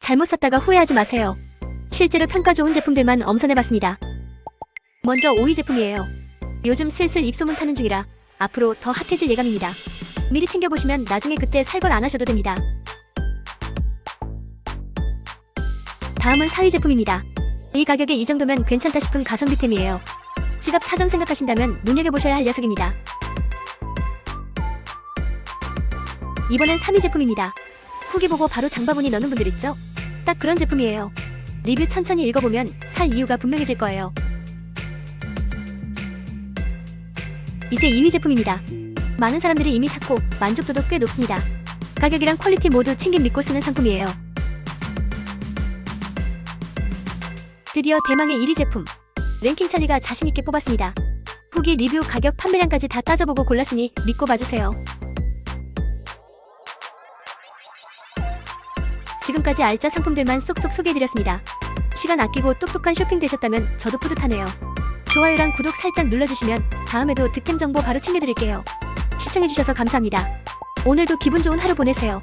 잘못 샀다가 후회하지 마세요. 실제로 평가 좋은 제품들만 엄선해봤습니다. 먼저 오이 제품이에요. 요즘 슬슬 입소문 타는 중이라 앞으로 더 핫해질 예감입니다. 미리 챙겨보시면 나중에 그때 살걸 안 하셔도 됩니다. 다음은 사위 제품입니다. 이 가격에 이 정도면 괜찮다 싶은 가성비템이에요. 지갑 사정 생각하신다면 눈여겨보셔야 할 녀석입니다. 이번엔 3위 제품입니다. 후기 보고 바로 장바구니 넣는 분들 있죠? 딱 그런 제품이에요. 리뷰 천천히 읽어보면 살 이유가 분명해질 거예요. 이제 2위 제품입니다. 많은 사람들이 이미 샀고 만족도도 꽤 높습니다. 가격이랑 퀄리티 모두 챙김 믿고 쓰는 상품이에요. 드디어 대망의 1위 제품. 랭킹 찰리가 자신있게 뽑았습니다. 후기 리뷰 가격 판매량까지 다 따져보고 골랐으니 믿고 봐주세요. 지금까지 알짜 상품들만 쏙쏙 소개해드렸습니다. 시간 아끼고 똑똑한 쇼핑 되셨다면 저도 뿌듯하네요. 좋아요랑 구독 살짝 눌러주시면 다음에도 득템 정보 바로 챙겨드릴게요. 시청해주셔서 감사합니다. 오늘도 기분 좋은 하루 보내세요.